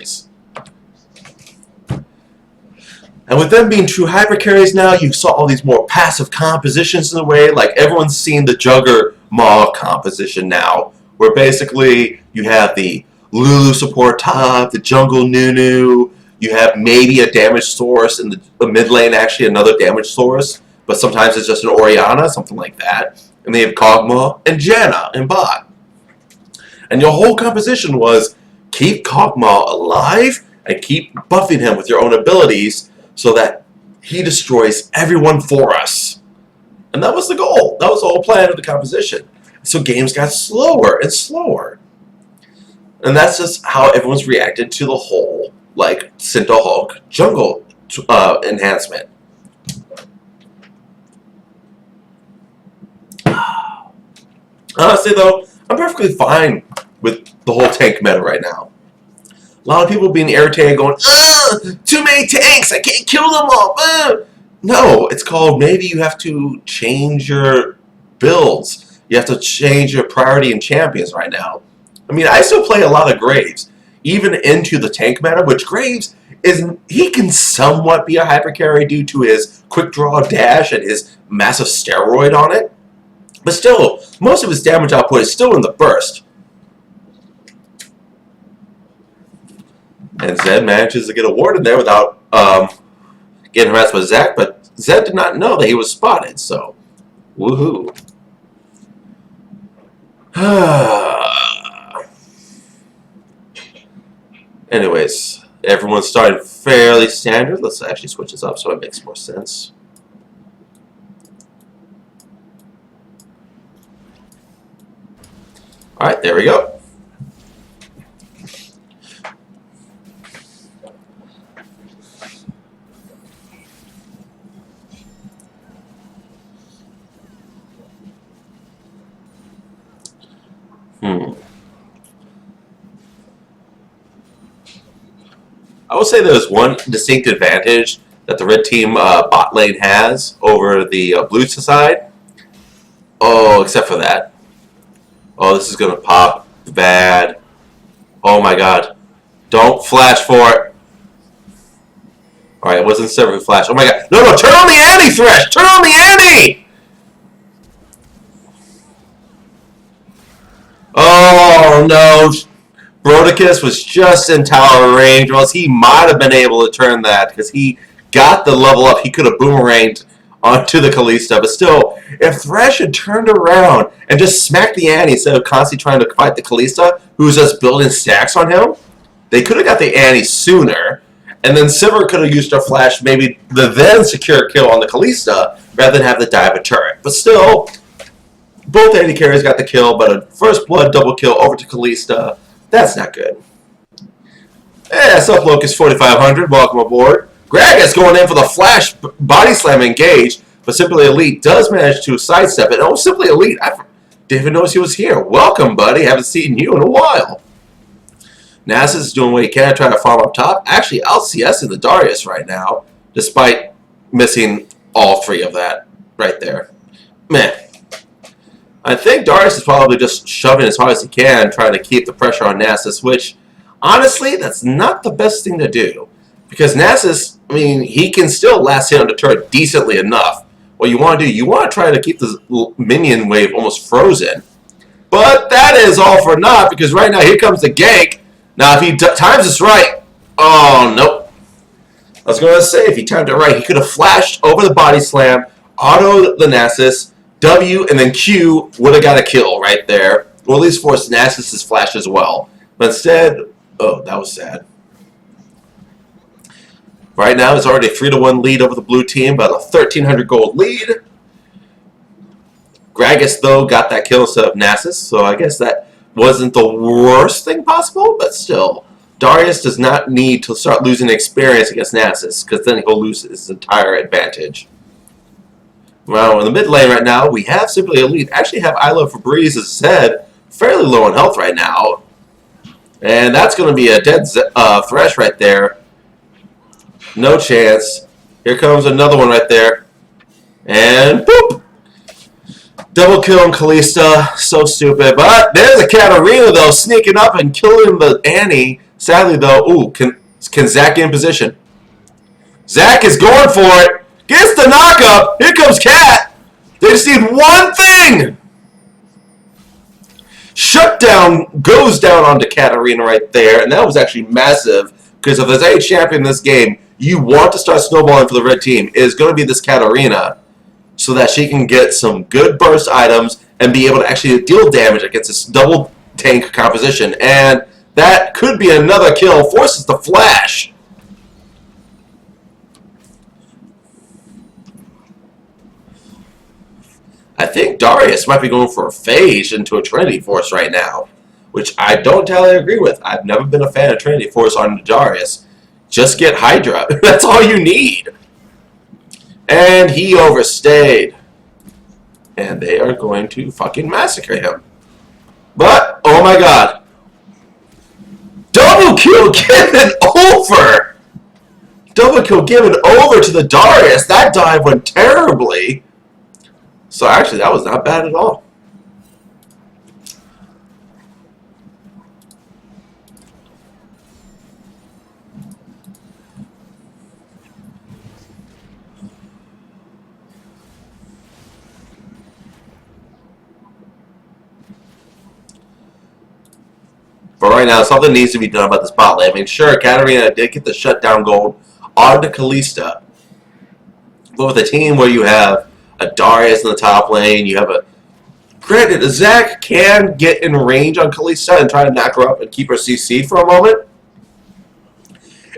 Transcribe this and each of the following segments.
carries. And with them being true hyper carries now, you saw all these more passive compositions in a way. Like everyone's seen the Jugger Maw composition now, where basically you have the Lulu support top, the jungle Nunu, you have maybe a damage source in the mid lane, actually another damage source, but sometimes it's just an Orianna, something like that. And they have Kog'Maw and Janna in bot. And your whole composition was keep Kog'Maw alive and keep buffing him with your own abilities so that he destroys everyone for us. And that was the goal. That was the whole plan of the composition. So games got slower and slower. And that's just how everyone's reacted to the whole, like, Sinto Hulk jungle enhancement. Honestly, though, I'm perfectly fine with the whole tank meta right now. A lot of people being irritated going, too many tanks, I can't kill them all. No, it's called maybe you have to change your builds. You have to change your priority in champions right now. I mean, I still play a lot of Graves, even into the tank meta, which Graves, he can somewhat be a hyper carry due to his quick draw dash and his massive steroid on it. But still, most of his damage output is still in the burst. And Zed manages to get a ward in there without getting harassed by Zac, but Zed did not know that he was spotted, so woohoo. Anyways, everyone's starting fairly standard. Let's actually switch this up so it makes more sense. Alright, there we go. I will say there's one distinct advantage that the red team bot lane has over the blue side. Oh, except for that. Oh, this is going to pop bad. Oh my god. Don't flash for it. Alright, it wasn't Sever who flashed. Oh my god. No, no, turn on the Annie, Thresh! Turn on the Annie! Oh no. Brodicus was just in tower range, or else he might have been able to turn that, because he got the level up. He could have boomeranged onto the Kalista, but still, if Thresh had turned around and just smacked the Annie instead of constantly trying to fight the Kalista, who was just building stacks on him, they could have got the Annie sooner, and then Sivir could have used her flash, maybe the then secure kill on the Kalista, rather than have the dive a turret. But still, both AD carries got the kill, but a first blood double kill over to Kalista, that's not good. Yeah, Self-Locust 4500, welcome aboard. Gragas going in for the flash body slam engage, but Simply Elite does manage to sidestep it. Oh, Simply Elite, I didn't even notice he was here. Welcome, buddy. Haven't seen you in a while. Nasus is doing what he can to try to farm up top. Actually, LCS in the Darius right now, despite missing all three of that right there. Man. I think Darius is probably just shoving as hard as he can, trying to keep the pressure on Nasus, which, honestly, that's not the best thing to do. Because Nasus, I mean, he can still last hit on the turret decently enough. What you want to do, you want to try to keep the minion wave almost frozen. But that is all for naught, because right now, here comes the gank. Now, if he times this right, oh, nope. I was going to say, if he timed it right, he could have flashed over the body slam, autoed the Nasus, W, and then Q would have got a kill right there. Or at least forced Nasus' flash as well. But instead, oh, that was sad. Right now, it's already a 3-1 lead over the blue team, but a 1,300 gold lead. Gragas, though, got that kill instead of Nasus, so I guess that wasn't the worst thing possible, but still. Darius does not need to start losing experience against Nasus, because then he'll lose his entire advantage. Well, in the mid lane right now, we have Simply Elite. Actually have I Love Febreze, as said, fairly low on health right now. And that's going to be a dead Thresh right there. No chance. Here comes another one right there. And boop! Double kill on Kalista. So stupid. But there's a Katarina, though, sneaking up and killing the Annie. Sadly, though, ooh, can Zach get in position? Zach is going for it. Gets the knockup. Here comes Cat. They just need one thing. Shutdown goes down onto Katarina right there, and that was actually massive because if there's any champion in this game you want to start snowballing for the red team, it is going to be this Katarina so that she can get some good burst items and be able to actually deal damage against this double tank composition. And that could be another kill. Forces the flash. I think Darius might be going for a phage into a Trinity Force right now, which I don't entirely agree with. I've never been a fan of Trinity Force on Darius. Just get Hydra. That's all you need. And he overstayed. And they are going to fucking massacre him. But, oh my god. Double kill given over. Double kill given over to the Darius. That dive went terribly. So actually, that was not bad at all. But right now, something needs to be done about this bot lane. I mean, sure, Katarina did get the shutdown gold on the Kalista. But with a team where you have a Darius in the top lane, you have a... Granted, Zach can get in range on Kalista and try to knock her up and keep her CC for a moment.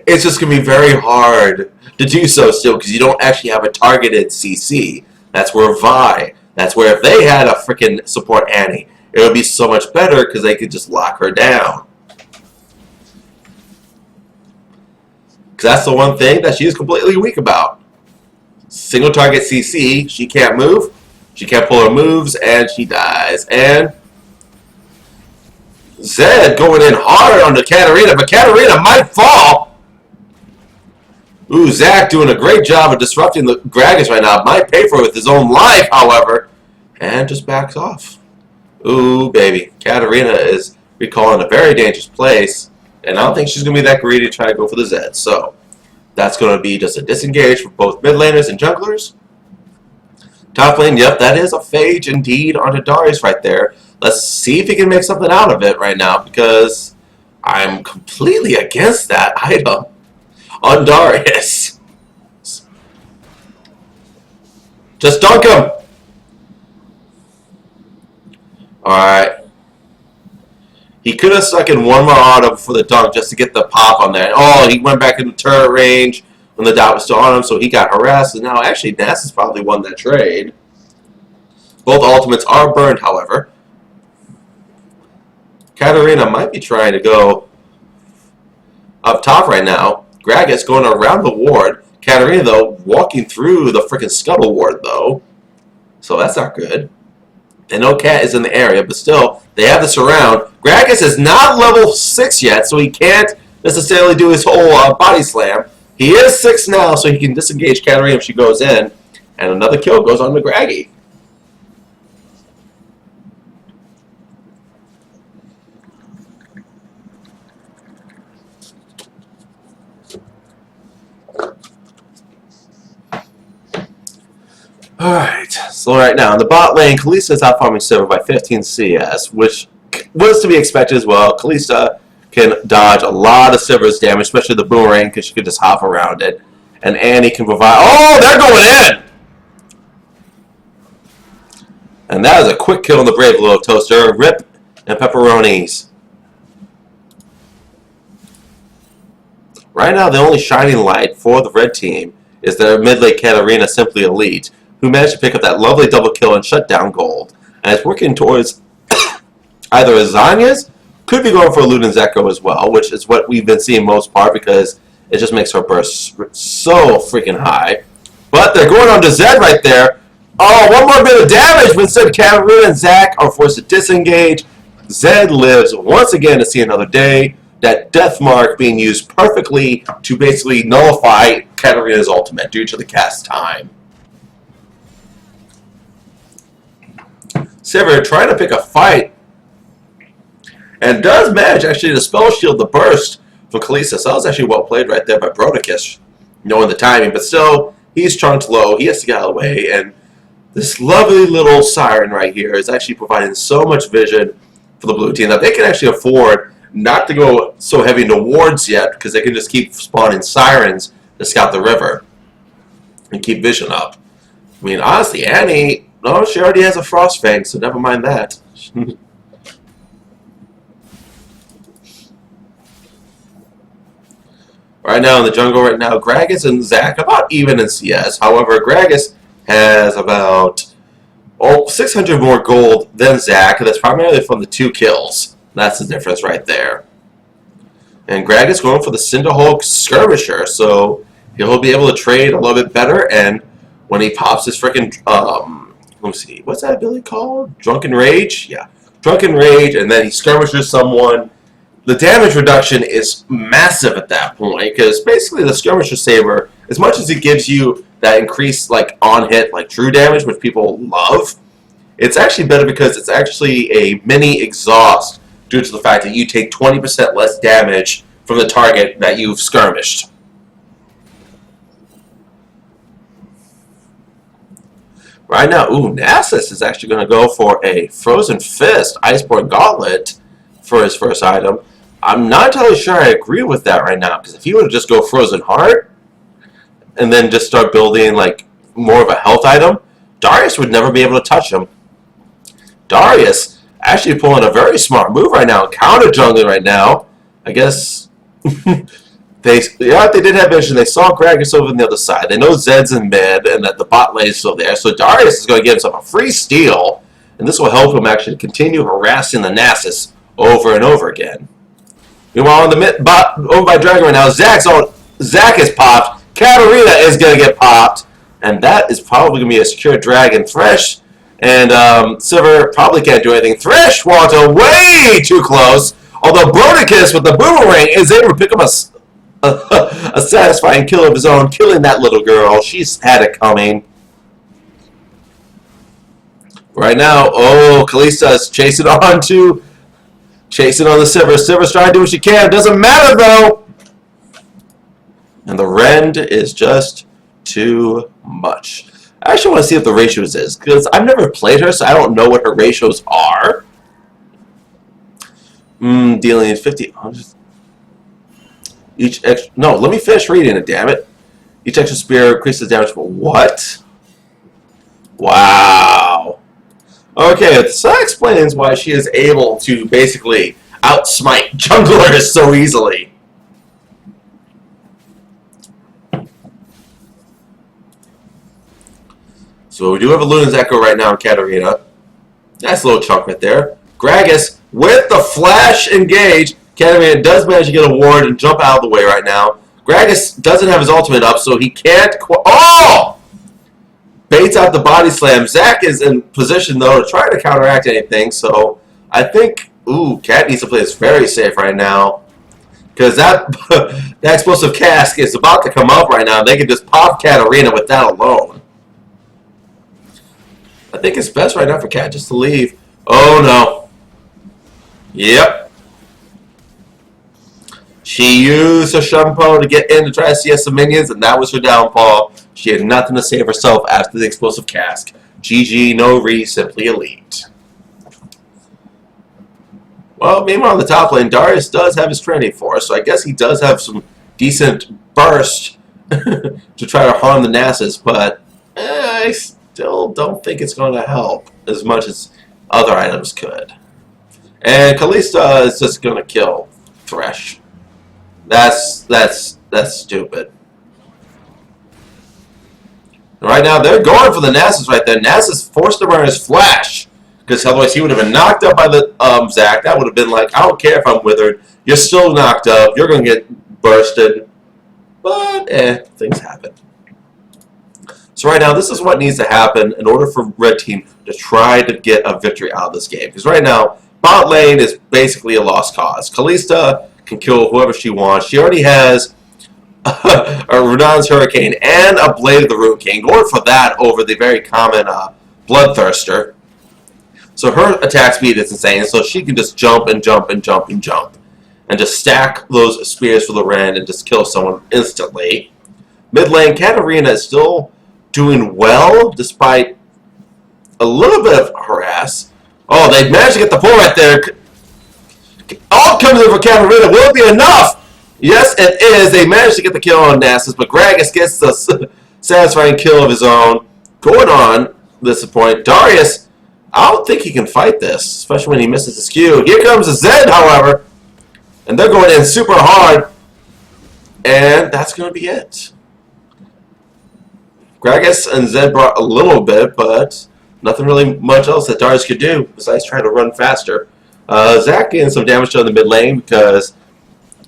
It's just going to be very hard to do so still because you don't actually have a targeted CC. That's where Vi. That's where if they had a freaking support Annie, it would be so much better because they could just lock her down. Because that's the one thing that she is completely weak about. Single target CC, she can't move, she can't pull her moves, and she dies. And Zed going in hard on the Katarina, but Katarina might fall. Ooh, Zach doing a great job of disrupting the Gragas right now. Might pay for it with his own life, however. And just backs off. Ooh, baby. Katarina is recalling a very dangerous place. And I don't think she's going to be that greedy to try to go for the Zed. So, that's going to be just a disengage for both mid laners and junglers. Top lane, yep, that is a phage indeed onto Darius right there. Let's see if he can make something out of it right now, because I'm completely against that item on Darius. Just dunk him! Alright. He could have stuck in one more auto for the dunk just to get the pop on that. Oh, he went back into turret range when the dot was still on him, so he got harassed. And now, actually, Nasus probably won that trade. Both ultimates are burned, however. Katarina might be trying to go up top right now. Gragas going around the ward. Katarina, though, walking through the freaking scuttle ward, though. So that's not good. And no Cat is in the area, but still, they have the surround. Gragas is not level 6 yet, so he can't necessarily do his whole body slam. He is 6 now, so he can disengage Katarina if she goes in. And another kill goes on to Graggy. Alright, so right now, in the bot lane, Kalista is out farming silver by 15 CS, which was to be expected as well. Kalista can dodge a lot of silver's damage, especially the boomerang, because she can just hop around it. And Annie can provide... Oh, they're going in! And that is a quick kill on the Brave Little Toaster. Rip and pepperonis. Right now, the only shining light for the red team is their mid-lane Katarina, Simply Elite, who managed to pick up that lovely double kill and shut down gold. And is working towards either Azanya's, could be going for a Luden's Echo as well, which is what we've been seeing most part because it just makes her burst so freaking high. But they're going on to Zed right there. Oh, one more bit of damage, but instead Katarina and Zach are forced to disengage. Zed lives once again to see another day. That death mark being used perfectly to basically nullify Katarina's ultimate due to the cast time. Sever trying to pick a fight and does manage actually to spell shield the burst from Kalista. So that was actually well played right there by Brodicus, knowing the timing. But still, he's chunked low. He has to get out of the way. And this lovely little siren right here is actually providing so much vision for the blue team that they can actually afford not to go so heavy into wards yet, because they can just keep spawning sirens to scout the river and keep vision up. I mean, honestly, Annie, no, she already has a Frostfang, so never mind that. Right now in the jungle right now, Gragas and Zac about even in CS. However, Gragas has about 600 more gold than Zac, and that's primarily from the 2 kills. That's the difference right there. And Gragas going for the Cinderhulk Skirmisher, so he'll be able to trade a little bit better, and when he pops his freaking, let me see, what's that ability called? Drunken Rage? Yeah, Drunken Rage, and then he skirmishes someone. The damage reduction is massive at that point, because basically the Skirmisher Saber, as much as it gives you that increased like on-hit, like true damage, which people love, it's actually better because it's actually a mini exhaust due to the fact that you take 20% less damage from the target that you've skirmished. Right now, Nasus is actually going to go for a Frozen Fist Iceborne Gauntlet for his first item. I'm not entirely sure I agree with that right now, because if he would just go Frozen Heart and then just start building like more of a health item, Darius would never be able to touch him. Darius actually pulling a very smart move right now, counter jungling right now. I guess they did have vision. They saw Gragas over on the other side. They know Zed's in mid and that the bot lane is still there. So Darius is going to give himself a free steal, and this will help him actually continue harassing the Nasus over and over again. Meanwhile, on the mid bot over by Dragon right now, Zac is popped. Katarina is going to get popped, and that is probably going to be a secure Dragon. Thresh and Silver probably can't do anything. Thresh wants way too close, although Brodicus with the boomerang is able to pick up a satisfying kill of his own, killing that little girl. She's had it coming. Right now, Kalista is chasing on the Silver. Silver's trying to do what she can. Doesn't matter, though. And the Rend is just too much. I actually want to see what the ratios is, because I've never played her, so I don't know what her ratios are. Dealing 50... Each extra... No, let me finish reading it, damn it. Each extra spear increases damage for what? Wow. Okay, so that explains why she is able to basically outsmite junglers so easily. So we do have a Luna's Echo right now in Katarina. Nice little chunk right there. Gragas with the flash engage. Katarina does manage to get a ward and jump out of the way right now. Gragas doesn't have his ultimate up, so he can't... Baits out the body slam. Zac is in position, though, to try to counteract anything, so I think... Cat needs to play this very safe right now, because that explosive cask is about to come up right now. They can just pop Katarina with that alone. I think it's best right now for Cat just to leave. Oh, no. Yep. She used her shampoo to get in to try to CS some minions, and that was her downfall. She had nothing to save herself after the explosive cask. GG, no re, simply elite. Well, meanwhile, on the top lane, Darius does have his Trinity Force, so I guess he does have some decent burst to try to harm the Nasus, but I still don't think it's going to help as much as other items could. And Kalista is just going to kill Thresh. That's stupid. Right now, they're going for the Nasus right there. Nasus forced him on his flash, because otherwise he would have been knocked up by the Zac. That would have been like, I don't care if I'm withered. You're still knocked up. You're going to get bursted. But, things happen. So right now, this is what needs to happen in order for Red Team to try to get a victory out of this game. Because right now, bot lane is basically a lost cause. Kalista can kill whoever she wants. She already has a Runan's Hurricane and a Blade of the Rune King. Going for that over the very common Bloodthirster. So her attack speed is insane, so she can just jump and jump and jump and jump. and just stack those spears for the Rend and just kill someone instantly. Mid lane, Katarina is still doing well despite a little bit of harass. Oh, they managed to get the pull right there. All comes in for Katarina. Will it be enough? Yes, it is. They managed to get the kill on Nasus, but Gragas gets the satisfying kill of his own. Going on this point, Darius, I don't think he can fight this, especially when he misses his Q. Here comes the Zed, however, and they're going in super hard, and that's going to be it. Gragas and Zed brought a little bit, but nothing really much else that Darius could do besides try to run faster. Zach getting some damage done in the mid lane because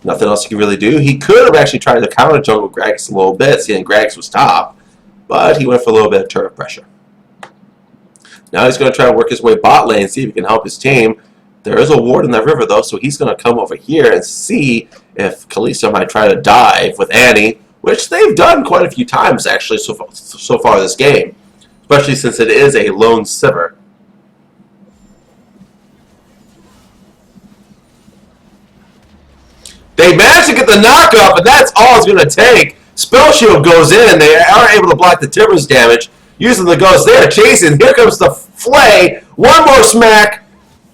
nothing else he could really do. He could have actually tried to counter jungle Gragas a little bit, seeing Gragas was top, but he went for a little bit of turret pressure. Now he's going to try to work his way bot lane, see if he can help his team. There is a ward in that river, though, so he's going to come over here and see if Kalista might try to dive with Annie, which they've done quite a few times, actually, so far this game, especially since it is a lone Sivir. They managed to get the knock up, and that's all it's going to take. Spell Shield goes in. They are able to block the Tibbers damage using the Ghost. They are chasing. Here comes the Flay. One more smack.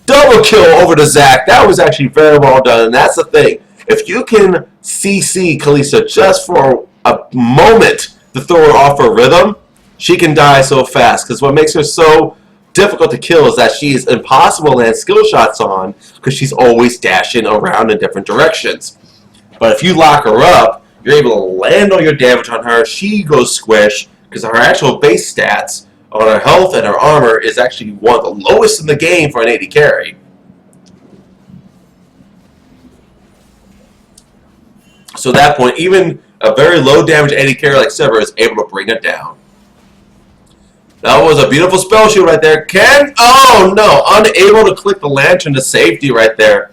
Double kill over to Zac. That was actually very well done, and that's the thing. If you can CC Kalista just for a moment to throw her off her rhythm, she can die so fast. Because what makes her so difficult to kill is that she is impossible to land skill shots on because she's always dashing around in different directions. But if you lock her up, you're able to land all your damage on her. She goes squish because her actual base stats on her health and her armor is actually one of the lowest in the game for an AD carry. So at that point, even a very low damage AD carry like Sivir is able to bring it down. That was a beautiful spell shield right there. Oh no, unable to click the lantern to safety right there.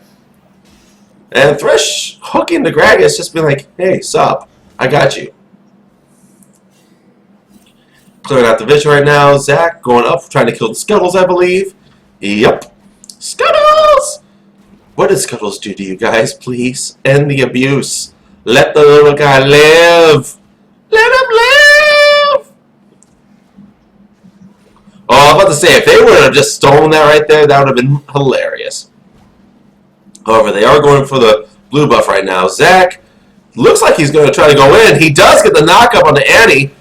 And Thresh hooking the Gragas, just being like, hey, sup, I got you. Clearing out the vision right now. Zac going up, trying to kill the Scuttles, I believe. Yep. Scuttles! What did Scuttles do to you guys? Please end the abuse. Let the little guy live. Let him live! Oh, I was about to say, if they would have just stolen that right there, that would have been hilarious. However, they are going for the blue buff right now. Zac looks like he's going to try to go in. He does get the knockup on the Annie.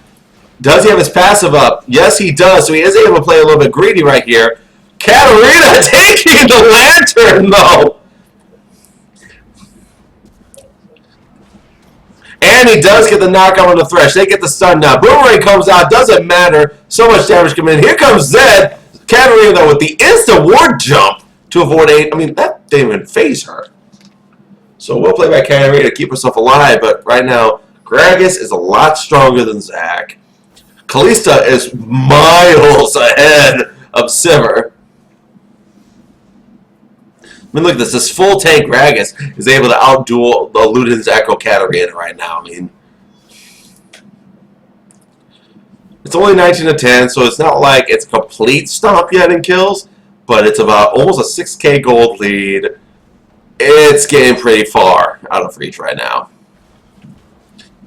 Does he have his passive up? Yes, he does. So he is able to play a little bit greedy right here. Katarina taking the lantern, though. And he does get the knockout on the Thresh. They get the stun now. Boomerang comes out. Doesn't matter. So much damage coming in. Here comes Zed. Katarina, though, with the instant ward jump to avoid 8. I mean, that didn't even phase her. So we'll play by Katarina to keep herself alive. But right now, Gragas is a lot stronger than Zac. Kalista is miles ahead of Sivir. I mean, look at this. This full tank Gragas is able to outduel the Luden's Echo Katarina right now. I mean, it's only 19 to 10, so it's not like it's a complete stomp yet in kills, but it's about almost a 6k gold lead. It's getting pretty far out of reach right now.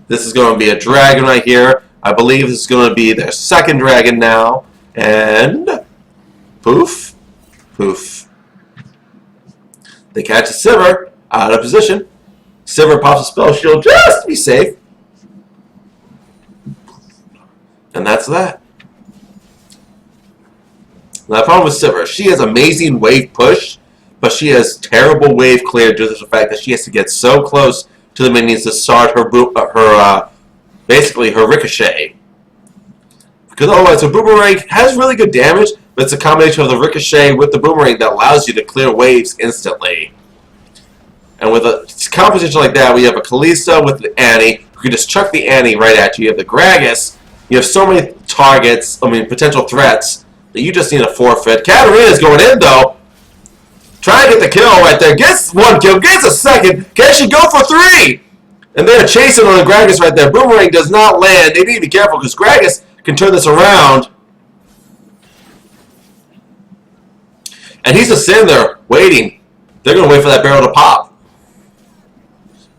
This is going to be a dragon right here. I believe this is going to be their second dragon now. And poof, poof. They catch a Sivir out of position. Sivir pops a spell shield just to be safe. And that's that. Now, the problem with Sivir, she has amazing wave push, but she has terrible wave clear due to the fact that she has to get so close to the minions to start basically her ricochet. Because otherwise, the boomerang has really good damage, but it's a combination of the ricochet with the boomerang that allows you to clear waves instantly. And with a composition like that, we have a Kalista with the Annie, who can just chuck the Annie right at you. You have the Gragas. You have so many targets, potential threats, that you just need a forfeit. Katarina's going in, though. Trying to get the kill right there. Gets one kill, gets a second. Can she go for 3? And they're chasing on the Gragas right there. Boomerang does not land. They need to be careful because Gragas can turn this around. And he's just sitting there waiting. They're going to wait for that barrel to pop.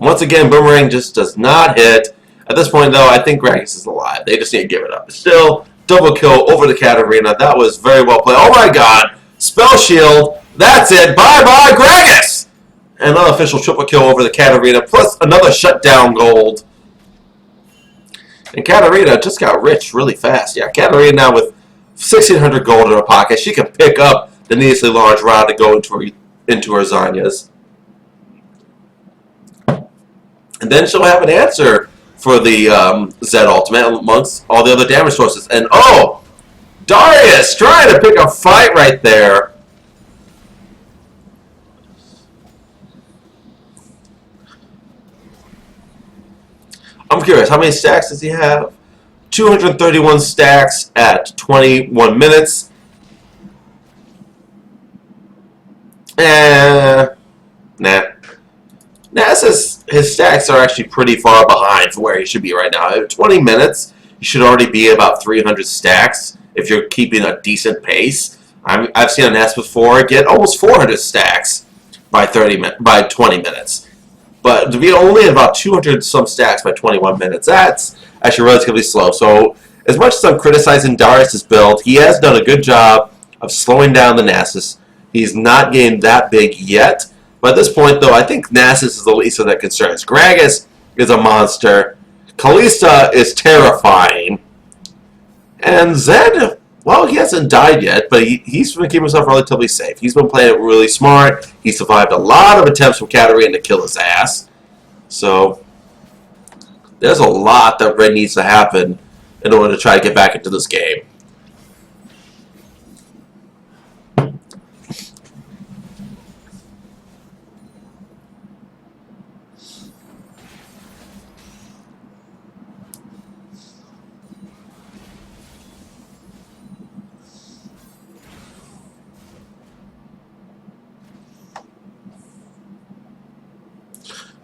Once again, Boomerang just does not hit. At this point, though, I think Gragas is alive. They just need to give it up. Still, double kill over the Katarina. That was very well played. Oh my god! Spell Shield. That's it. Bye-bye, Gragas! And another official triple kill over the Katarina, plus another shutdown gold. And Katarina just got rich really fast. Yeah, Katarina now with 1,600 gold in her pocket. She can pick up the needlessly large rod to go into her Zanyas. And then she'll have an answer for the Zed Ultimate amongst all the other damage sources. And oh! Darius trying to pick a fight right there. I'm curious, how many stacks does he have? 231 stacks at 21 minutes. Nah. His stacks are actually pretty far behind for where he should be right now. At 20 minutes, you should already be about 300 stacks if you're keeping a decent pace. I've seen an S before get almost 400 stacks by 20 minutes. But to be only at about 200 some stacks by 21 minutes, that's actually relatively slow. So as much as I'm criticizing Darius' build, he has done a good job of slowing down the Nasus. He's not getting that big yet. But at this point, though, I think Nasus is the least of their concerns. Gragas is a monster. Kalista is terrifying. And Zed, well, he hasn't died yet, but he's been keeping himself relatively safe. He's been playing it really smart. He survived a lot of attempts from Katarina to kill his ass. So there's a lot that Red needs to happen in order to try to get back into this game.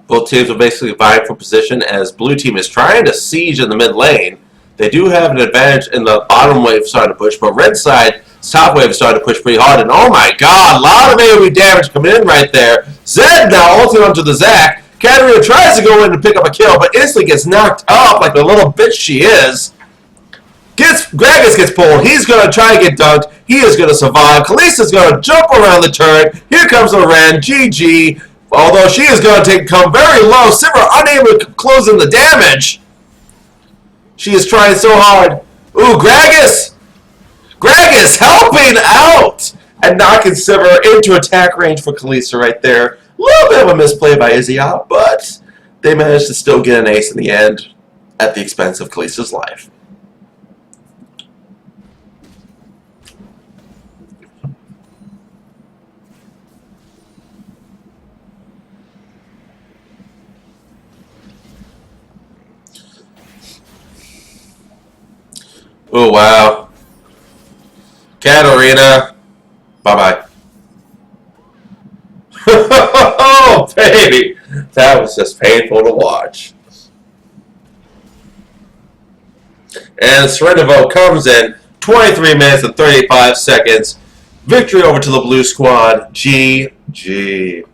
Both teams are basically vying for position as blue team is trying to siege in the mid lane. They do have an advantage in the bottom wave starting to push, but red side, top wave is starting to push pretty hard. And oh my god, a lot of AoE damage coming in right there. Zed now ulting onto the Zac. Katarina tries to go in and pick up a kill, but instantly gets knocked up like the little bitch she is. Gragas gets pulled. He's going to try to get dunked. He is going to survive. Kalista's going to jump around the turret. Here comes Loren. GG. Although she is going to come very low. Sivir unable to close in the damage. She is trying so hard. Ooh, Gragas! Gragas helping out! And knocking Sivir into attack range for Kalista right there. A little bit of a misplay by Izzyah, but they managed to still get an ace in the end at the expense of Kalista's life. Oh, wow. Katarina. Bye-bye. Oh, baby. That was just painful to watch. And surrender vote comes in 23 minutes and 35 seconds. Victory over to the blue squad. GG.